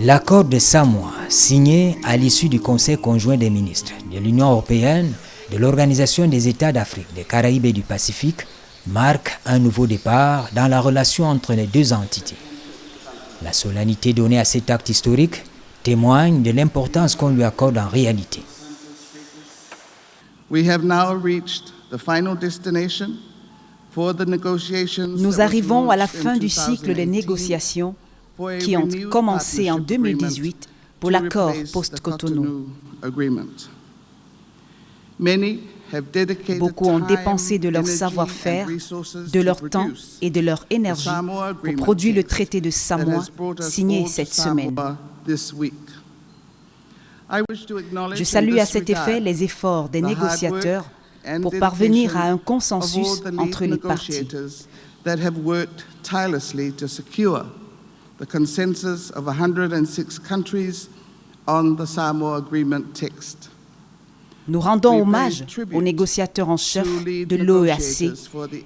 L'accord de Samoa, signé à l'issue du Conseil conjoint des ministres de l'Union européenne, de l'Organisation des États d'Afrique, des Caraïbes et du Pacifique, marque un nouveau départ dans la relation entre les deux entités. La solennité donnée à cet acte historique témoigne de l'importance qu'on lui accorde en réalité. Nous arrivons à la fin du cycle des négociations qui ont commencé en 2018 pour l'accord post-Cotonou. Beaucoup ont dépensé de leur savoir-faire, de leur temps et de leur énergie pour produire le traité de Samoa signé cette semaine. Je salue à cet effet les efforts des négociateurs pour parvenir à un consensus entre les parties. The consensus of 106 countries on the Samoa Agreement text. Nous rendons hommage aux négociateurs en chef de l'OEAC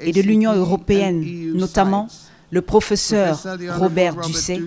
et de l'Union européenne, notamment le professeur Robert Dussey,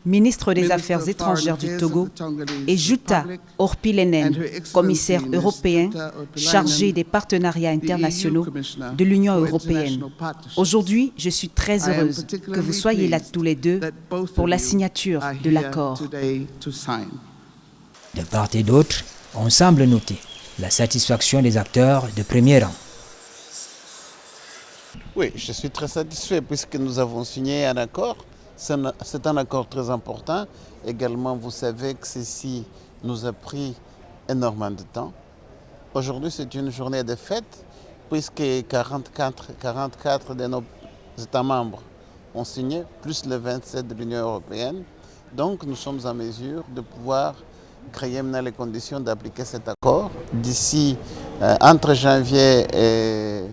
ministre des Affaires étrangères du Togo, et Jutta Orpilenen, commissaire européen chargé des partenariats internationaux de l'Union européenne. Aujourd'hui, je suis très heureuse que vous soyez là tous les deux pour la signature de l'accord. De part et d'autre, on semble noter la satisfaction des acteurs de premier rang. Oui, je suis très satisfait puisque nous avons signé un accord. C'est un accord très important. Également, vous savez que ceci nous a pris énormément de temps. Aujourd'hui, c'est une journée de fête puisque 44 de nos États membres ont signé, plus les 27 de l'Union européenne. Donc, nous sommes en mesure de pouvoir créer maintenant les conditions d'appliquer cet accord. D'ici, entre janvier et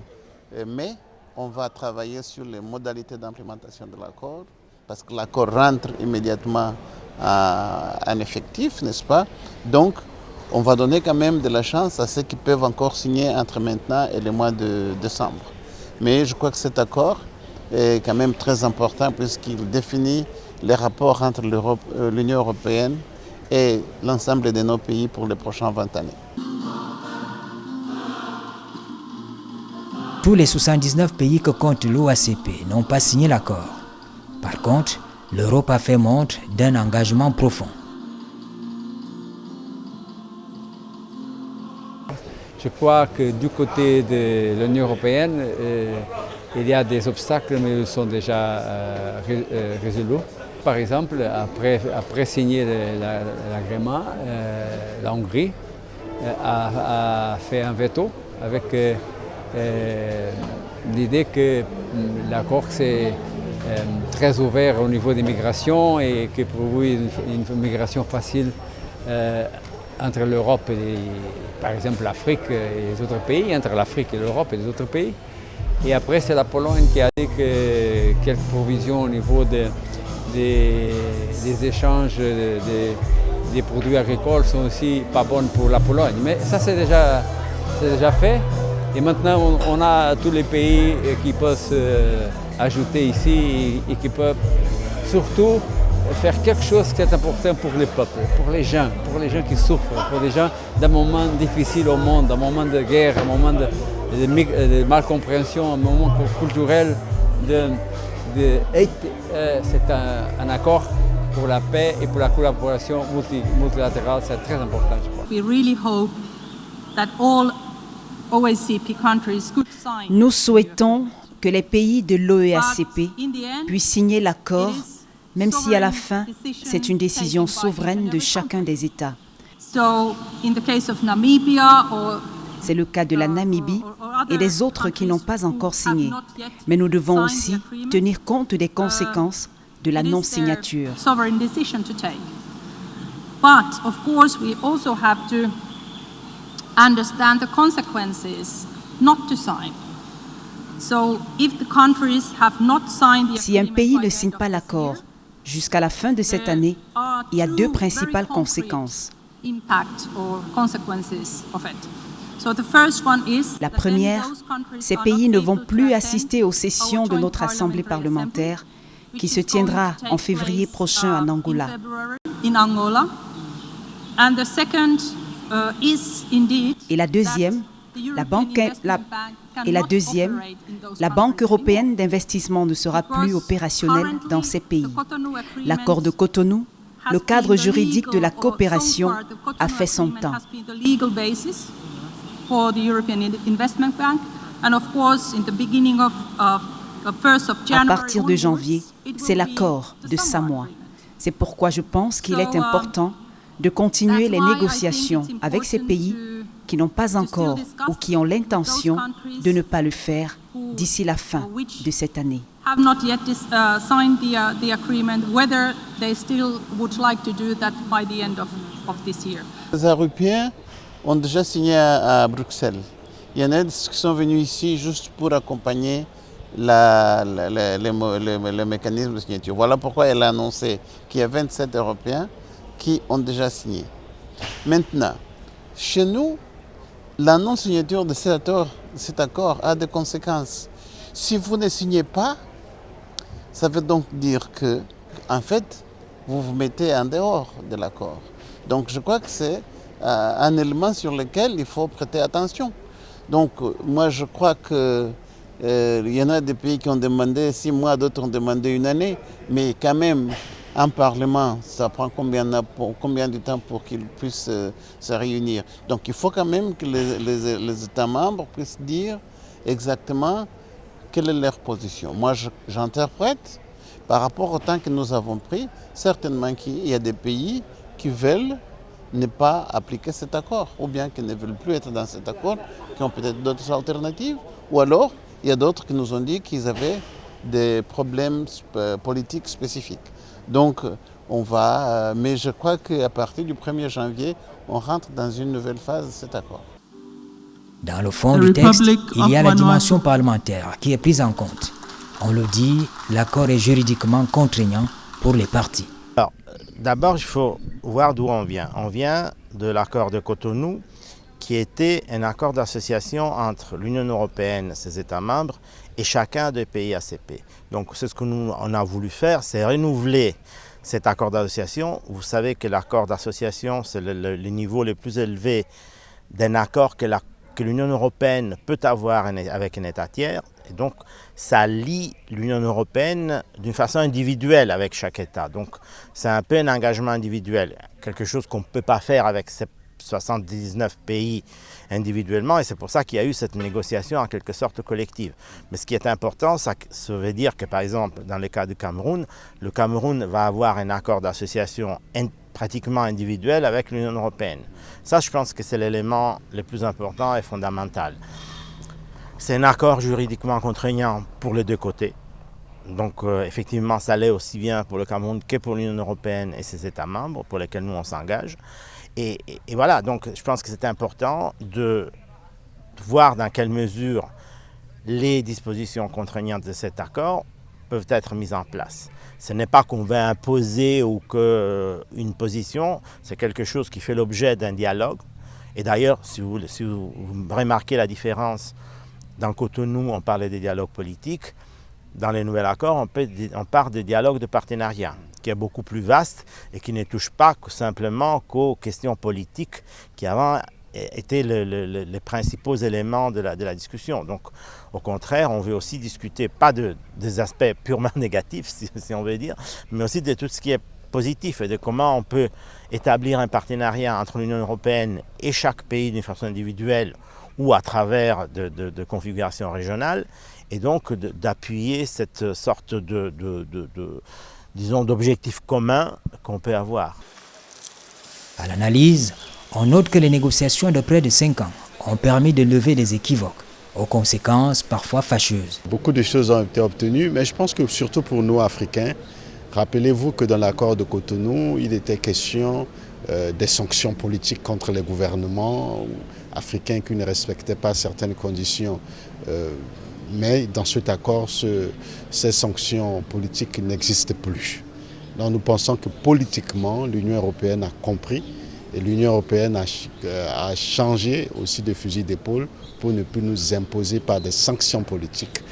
mai, on va travailler sur les modalités d'implémentation de l'accord, parce que l'accord rentre immédiatement en effectif, n'est-ce pas? Donc, on va donner quand même de la chance à ceux qui peuvent encore signer entre maintenant et le mois de décembre. Mais je crois que cet accord est quand même très important puisqu'il définit les rapports entre l'Union européenne et l'ensemble de nos pays pour les prochaines 20 années. Tous les 79 pays que compte l'OACP n'ont pas signé l'accord. Par contre, l'Europe a fait montre d'un engagement profond. Je crois que du côté de l'Union européenne, il y a des obstacles, mais ils sont déjà résolus. Par exemple, après signer l'agrément, la Hongrie a fait un veto avec l'idée que l'accord c'est très ouvert au niveau des migrations et que pour lui une migration facile entre l'Europe et par exemple l'Afrique et les autres pays, entre l'Afrique et l'Europe et les autres pays. Et après c'est la Pologne qui a dit que quelques provisions au niveau des échanges des produits agricoles sont aussi pas bonnes pour la Pologne. Mais ça c'est déjà fait. Et maintenant, on a tous les pays qui peuvent ajouter ici et qui peuvent surtout faire quelque chose qui est important pour les peuples, pour les gens qui souffrent, pour les gens d'un moment difficile au monde, d'un moment de guerre, un moment de malcompréhension, un moment culturel. C'est un accord pour la paix et pour la collaboration multilatérale, c'est très important, je crois. We really hope that all Nous souhaitons que les pays de l'OEACP puissent signer l'accord, même si à la fin, c'est une décision souveraine de chacun des États. C'est le cas de la Namibie et des autres qui n'ont pas encore signé. Mais nous devons aussi tenir compte des conséquences de la non-signature. Understand the consequences not to sign. So if the countries have not signed the Si un pays ne signe pas l'accord jusqu'à la fin de cette année, il y a deux principales conséquences. La première, ces pays ne vont plus assister aux sessions de notre Assemblée parlementaire qui se tiendra en février prochain en Angola. Et la deuxième, la Banque européenne d'investissement ne sera plus opérationnelle dans ces pays. L'accord de Cotonou, le cadre juridique de la coopération, a fait son temps. À partir de janvier, c'est l'accord de Samoa. C'est pourquoi je pense qu'il est important de continuer les négociations avec ces pays qui n'ont pas encore ou qui ont l'intention de ne pas le faire d'ici la fin de cette année. Les Européens ont déjà signé à Bruxelles. Il y en a qui sont venus ici juste pour accompagner le mécanisme de signature. Voilà pourquoi elle a annoncé qu'il y a 27 Européens qui ont déjà signé. Maintenant, chez nous, la non-signature de cet accord a des conséquences. Si vous ne signez pas, ça veut donc dire que, en fait, vous vous mettez en dehors de l'accord. Donc je crois que c'est un élément sur lequel il faut prêter attention. Donc moi je crois que il y en a des pays qui ont demandé 6 mois, d'autres ont demandé 1 année, mais quand même, un Parlement, ça prend combien de temps pour qu'ils puissent se réunir? Donc il faut quand même que les États membres puissent dire exactement quelle est leur position. Moi j'interprète par rapport au temps que nous avons pris, certainement qu'il y a des pays qui veulent ne pas appliquer cet accord, ou bien qui ne veulent plus être dans cet accord, qui ont peut-être d'autres alternatives, ou alors il y a d'autres qui nous ont dit qu'ils avaient des problèmes politiques spécifiques. Donc on va, mais je crois qu'à partir du 1er janvier, on rentre dans une nouvelle phase de cet accord. Dans le fond du texte, il y a la dimension parlementaire qui est prise en compte. On le dit, l'accord est juridiquement contraignant pour les parties. Alors, d'abord, il faut voir d'où on vient. On vient de l'accord de Cotonou, qui était un accord d'association entre l'Union européenne, ses États membres, et chacun des pays ACP. Donc, c'est ce que nous on a voulu faire, c'est renouveler cet accord d'association. Vous savez que l'accord d'association, c'est le niveau le plus élevé d'un accord que l'Union européenne peut avoir avec un État tiers. Et donc, ça lie l'Union européenne d'une façon individuelle avec chaque État. Donc, c'est un peu un engagement individuel, quelque chose qu'on ne peut pas faire avec ces 79 pays individuellement. Et c'est pour ça qu'il y a eu cette négociation en quelque sorte collective. Mais ce qui est important, ça veut dire que, par exemple, dans le cas du Cameroun, le Cameroun va avoir un accord d'association pratiquement individuel avec l'Union européenne. Ça, je pense que c'est l'élément le plus important et fondamental. C'est un accord juridiquement contraignant pour les deux côtés. Donc effectivement, ça l'est aussi bien pour le Cameroun que pour l'Union européenne et ses États membres pour lesquels nous on s'engage. Et voilà, donc je pense que c'est important de voir dans quelle mesure les dispositions contraignantes de cet accord peuvent être mises en place. Ce n'est pas qu'on va imposer ou qu'une position, c'est quelque chose qui fait l'objet d'un dialogue. Et d'ailleurs, si vous remarquez la différence, dans Cotonou, on parlait des dialogues politiques. Dans les nouveaux accords, on parle de dialogue de partenariat, qui est beaucoup plus vaste et qui ne touche pas simplement qu'aux questions politiques qui avant étaient les principaux éléments de la discussion. Donc, au contraire, on veut aussi discuter, pas des aspects purement négatifs, si on veut dire, mais aussi de tout ce qui est positif et de comment on peut établir un partenariat entre l'Union européenne et chaque pays d'une façon individuelle ou à travers de configurations régionales, et donc d'appuyer cette sorte disons, d'objectifs communs qu'on peut avoir. À l'analyse, on note que les négociations de près de 5 ans ont permis de lever des équivoques, aux conséquences parfois fâcheuses. Beaucoup de choses ont été obtenues, mais je pense que surtout pour nous, Africains, rappelez-vous que dans l'accord de Cotonou, il était question des sanctions politiques contre les gouvernements africains qui ne respectaient pas certaines conditions. Mais dans cet accord, ces sanctions politiques n'existent plus. Donc nous pensons que politiquement, l'Union européenne a compris et l'Union européenne a changé aussi de fusil d'épaule pour ne plus nous imposer par des sanctions politiques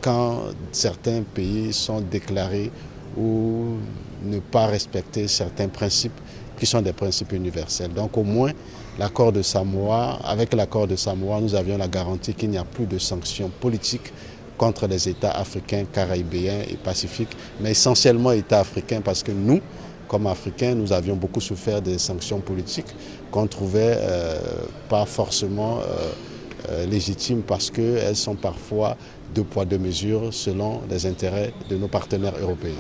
quand certains pays sont déclarés ou ne pas respecter certains principes qui sont des principes universels. Donc au moins, avec l'accord de Samoa, nous avions la garantie qu'il n'y a plus de sanctions politiques contre les États africains, caribéens et pacifiques, mais essentiellement États africains parce que nous, comme Africains, nous avions beaucoup souffert des sanctions politiques qu'on ne trouvait pas forcément légitimes parce qu'elles sont parfois deux poids, deux mesures selon les intérêts de nos partenaires européens.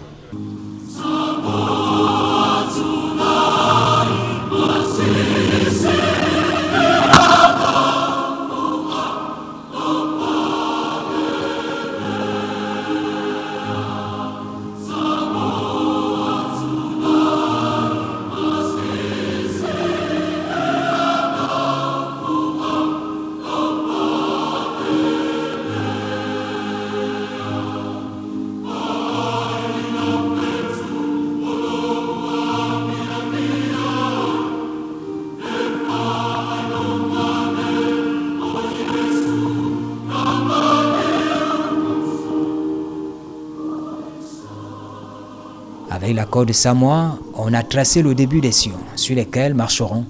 Avec l'accord de Samoa, on a tracé le début des sillons sur lesquels marcheront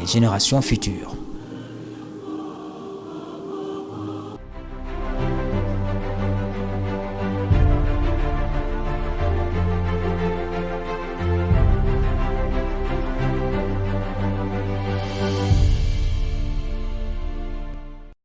les générations futures.